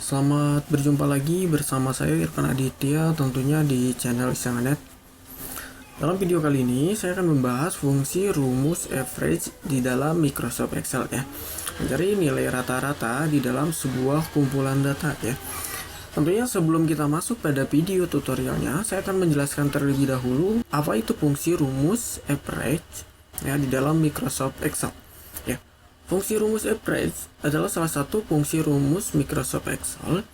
Selamat berjumpa lagi bersama saya Irfan Aditya, tentunya di channel Isanganet. Dalam video kali ini saya akan membahas fungsi rumus average di dalam Microsoft Excel ya. Mencari nilai rata-rata di dalam sebuah kumpulan data ya. Tentunya sebelum kita masuk pada video tutorialnya, saya akan menjelaskan terlebih dahulu apa itu fungsi rumus average ya di dalam Microsoft Excel. Ya. Fungsi rumus average adalah salah satu fungsi rumus Microsoft Excel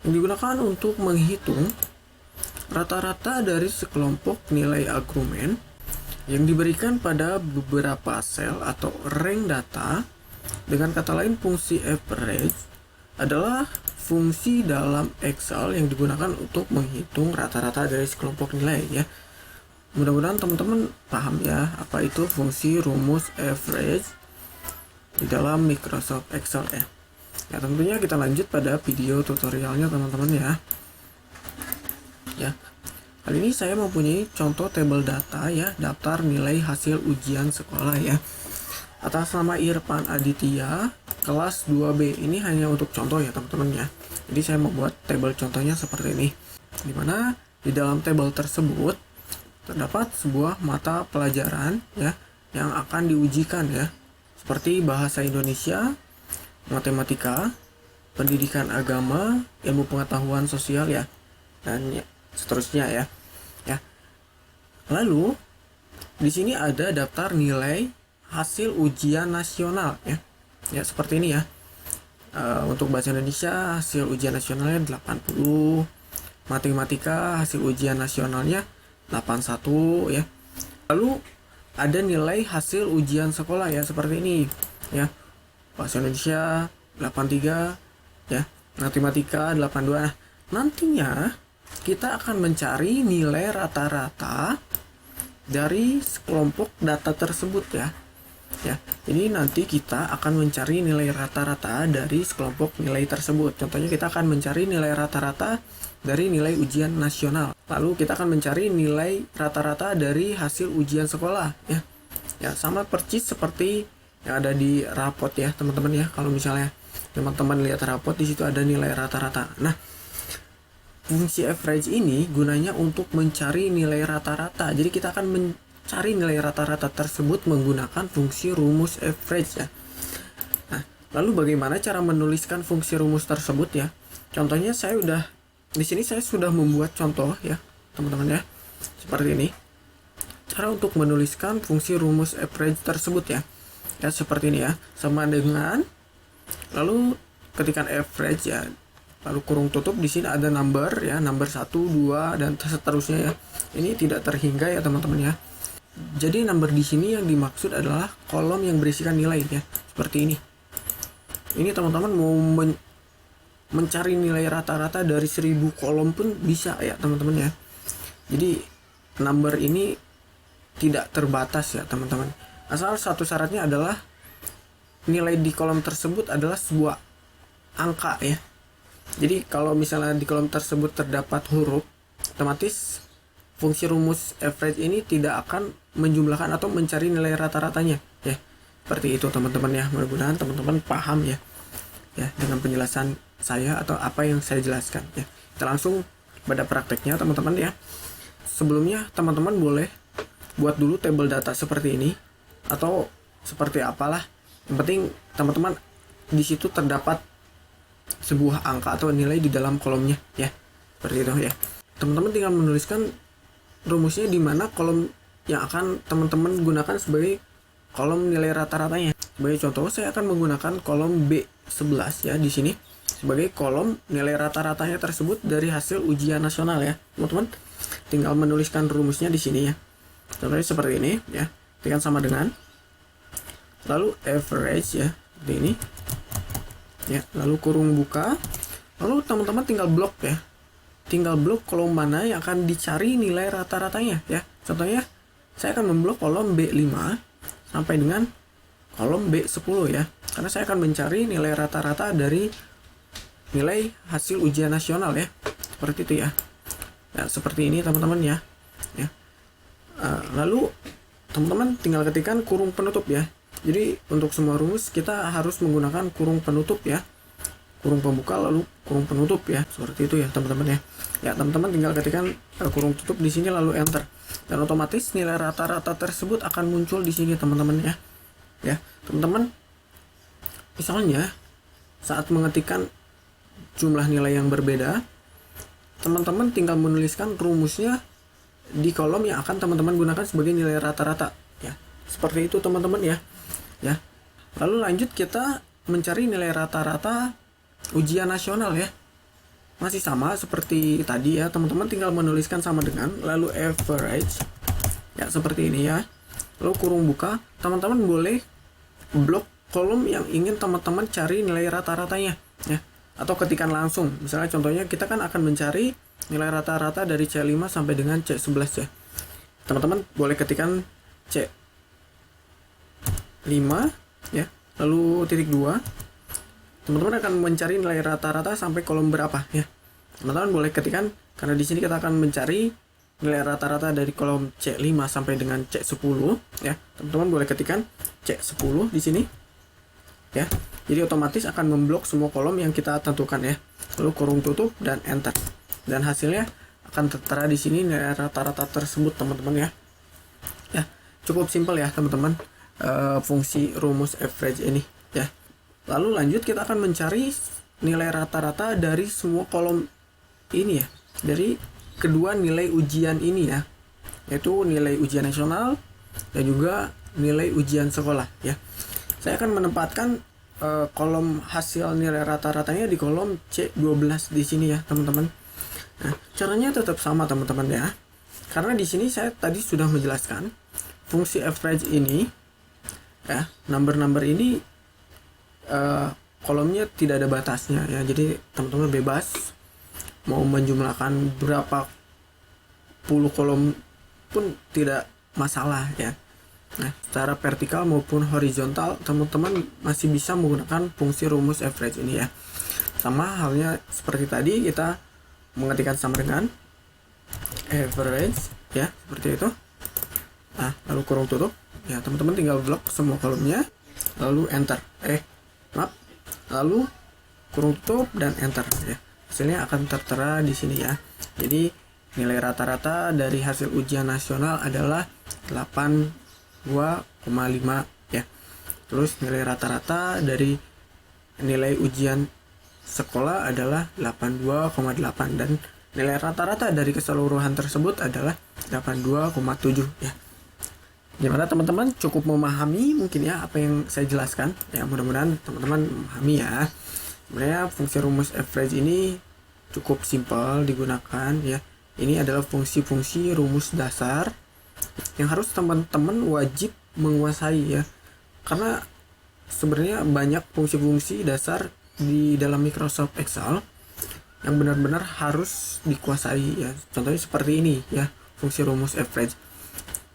yang digunakan untuk menghitung rata-rata dari sekelompok nilai argumen yang diberikan pada beberapa sel atau rank data. Dengan kata lain, fungsi average adalah fungsi dalam Excel yang digunakan untuk menghitung rata-rata dari sekelompok nilai ya. Mudah-mudahan teman-teman paham ya apa itu fungsi rumus average di dalam Microsoft Excel ya. Ya, tentunya kita lanjut pada video tutorialnya teman-teman ya. Ya. Kali ini saya mempunyai contoh tabel data ya, daftar nilai hasil ujian sekolah ya. Atas nama Irfan Aditya, kelas 2B. Ini hanya untuk contoh ya teman-teman ya. Jadi saya membuat tabel contohnya seperti ini. Dimana di dalam tabel tersebut terdapat sebuah mata pelajaran ya yang akan diujikan ya. Seperti bahasa Indonesia, matematika, pendidikan agama, ilmu pengetahuan sosial ya, dan ya, seterusnya ya. Ya. Lalu di sini ada daftar nilai hasil ujian nasional ya. Ya seperti ini ya. Untuk bahasa Indonesia hasil ujian nasionalnya 80, matematika hasil ujian nasionalnya 81 ya. Lalu ada nilai hasil ujian sekolah ya seperti ini ya. Bahasa Indonesia 83 ya, matematika 82. Nah, nantinya kita akan mencari nilai rata-rata dari sekelompok data tersebut ya. Ya, jadi nanti kita akan mencari nilai rata-rata dari sekelompok nilai tersebut. Contohnya kita akan mencari nilai rata-rata dari nilai ujian nasional. Lalu kita akan mencari nilai rata-rata dari hasil ujian sekolah ya. Ya, sama persis seperti yang ada di rapot ya, teman-teman ya. Kalau misalnya teman-teman lihat rapot, di situ ada nilai rata-rata. Nah, fungsi average ini gunanya untuk mencari nilai rata-rata. Jadi kita akan mencari nilai rata-rata tersebut menggunakan fungsi rumus average ya. Nah, lalu bagaimana cara menuliskan fungsi rumus tersebut ya? Contohnya di sini saya sudah membuat contoh ya, teman-teman ya. Seperti ini. Cara untuk menuliskan fungsi rumus average tersebut ya. Ya seperti ini ya. Sama dengan lalu ketikkan average ya. Lalu kurung tutup, di sini ada number ya, number 1, 2 dan seterusnya ya. Ini tidak terhingga ya, teman-teman ya. Jadi number di sini yang dimaksud adalah kolom yang berisikan nilai ya. Seperti ini. Ini teman-teman mau mencari nilai rata-rata dari 1000 kolom pun bisa ya teman-teman ya. Jadi number ini tidak terbatas ya teman-teman. Asal satu syaratnya adalah nilai di kolom tersebut adalah sebuah angka ya. Jadi kalau misalnya di kolom tersebut terdapat huruf, otomatis fungsi rumus average ini tidak akan menjumlahkan atau mencari nilai rata-ratanya ya. Seperti itu teman-teman ya. Mudah-mudahan teman-teman paham ya. Ya, dengan penjelasan saya atau apa yang saya jelaskan ya. Kita langsung pada prakteknya teman-teman ya. Sebelumnya teman-teman boleh buat dulu tabel data seperti ini atau seperti apalah. Yang penting teman-teman di situ terdapat sebuah angka atau nilai di dalam kolomnya ya. Seperti itu ya. Teman-teman tinggal menuliskan rumusnya di mana kolom yang akan teman-teman gunakan sebagai kolom nilai rata-ratanya. Sebagai contoh, saya akan menggunakan kolom B11 ya di sini sebagai kolom nilai rata-ratanya tersebut dari hasil ujian nasional ya. Teman-teman tinggal menuliskan rumusnya di sini ya. Contohnya seperti ini ya. Tekan sama dengan lalu average ya, seperti ini. Ya, lalu kurung buka. Lalu teman-teman tinggal blok ya. Tinggal blok kolom mana yang akan dicari nilai rata-ratanya ya. Contohnya saya akan memblok kolom B5 sampai dengan kolom B10 ya. Karena saya akan mencari nilai rata-rata dari nilai hasil ujian nasional ya. Seperti itu ya. Ya, seperti ini teman-teman ya. Ya. Lalu teman-teman tinggal ketikkan kurung penutup ya. Jadi untuk semua rumus kita harus menggunakan kurung penutup ya. kurung pembuka lalu kurung penutup ya, seperti itu ya teman-teman ya. Ya teman-teman tinggal ketikkan kurung tutup di sini lalu enter, dan otomatis nilai rata-rata tersebut akan muncul di sini teman-teman ya. Ya teman-teman, misalnya saat mengetikkan jumlah nilai yang berbeda, teman-teman tinggal menuliskan rumusnya di kolom yang akan teman-teman gunakan sebagai nilai rata-rata ya, seperti itu teman-teman ya. Ya lalu lanjut kita mencari nilai rata-rata ujian nasional ya, masih sama seperti tadi ya teman-teman, tinggal menuliskan sama dengan lalu average ya, seperti ini ya, lalu kurung buka. Teman-teman boleh blok kolom yang ingin teman-teman cari nilai rata-ratanya ya, atau ketikan langsung. Misalnya contohnya kita kan akan mencari nilai rata-rata dari C5 sampai dengan C11 ya, teman-teman boleh ketikan C5 ya, lalu titik 2. Teman-teman akan mencari nilai rata-rata sampai kolom berapa ya. Teman-teman boleh ketikkan, karena di sini kita akan mencari nilai rata-rata dari kolom C5 sampai dengan C10 ya. Teman-teman boleh ketikkan C10 di sini ya. Jadi otomatis akan memblok semua kolom yang kita tentukan ya. Lalu kurung tutup dan enter. Dan hasilnya akan tertera di sini nilai rata-rata tersebut teman-teman ya. Ya, cukup simpel ya teman-teman, fungsi rumus average ini ya. Lalu lanjut kita akan mencari nilai rata-rata dari semua kolom ini ya, dari kedua nilai ujian ini ya, yaitu nilai ujian nasional dan juga nilai ujian sekolah ya. Saya akan menempatkan kolom hasil nilai rata-ratanya di kolom C12 di sini ya teman-teman. Nah, caranya tetap sama teman-teman ya. Karena di sini saya tadi sudah menjelaskan fungsi average ini ya, number ini kolomnya tidak ada batasnya ya, jadi teman-teman bebas mau menjumlahkan berapa puluh kolom pun tidak masalah ya. Nah, secara vertikal maupun horizontal teman-teman masih bisa menggunakan fungsi rumus average ini ya. Sama halnya seperti tadi, kita mengetikkan sama dengan average ya, seperti itu. Nah, lalu kurung tutup ya, teman-teman tinggal blok semua kolomnya lalu enter, lalu kurung tutup dan enter ya. Hasilnya akan tertera di sini ya. Jadi nilai rata-rata dari hasil ujian nasional adalah 82,5 ya. Terus nilai rata-rata dari nilai ujian sekolah adalah 82,8, dan nilai rata-rata dari keseluruhan tersebut adalah 82,7 ya. Gimana teman-teman, cukup memahami mungkin ya apa yang saya jelaskan ya, mudah-mudahan teman-teman memahami ya. Sebenarnya fungsi rumus average ini cukup simpel digunakan ya. Ini adalah fungsi-fungsi rumus dasar yang harus teman-teman wajib menguasai ya, karena sebenarnya banyak fungsi-fungsi dasar di dalam Microsoft Excel yang benar-benar harus dikuasai ya. Contohnya seperti ini ya, fungsi rumus average.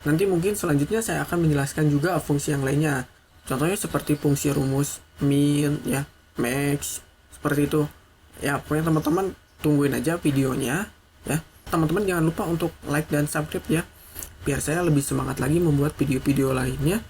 Nanti mungkin selanjutnya saya akan menjelaskan juga fungsi yang lainnya. Contohnya seperti fungsi rumus min ya, max, seperti itu. Ya, pokoknya teman-teman tungguin aja videonya ya. Teman-teman jangan lupa untuk like dan subscribe ya, biar saya lebih semangat lagi membuat video-video lainnya.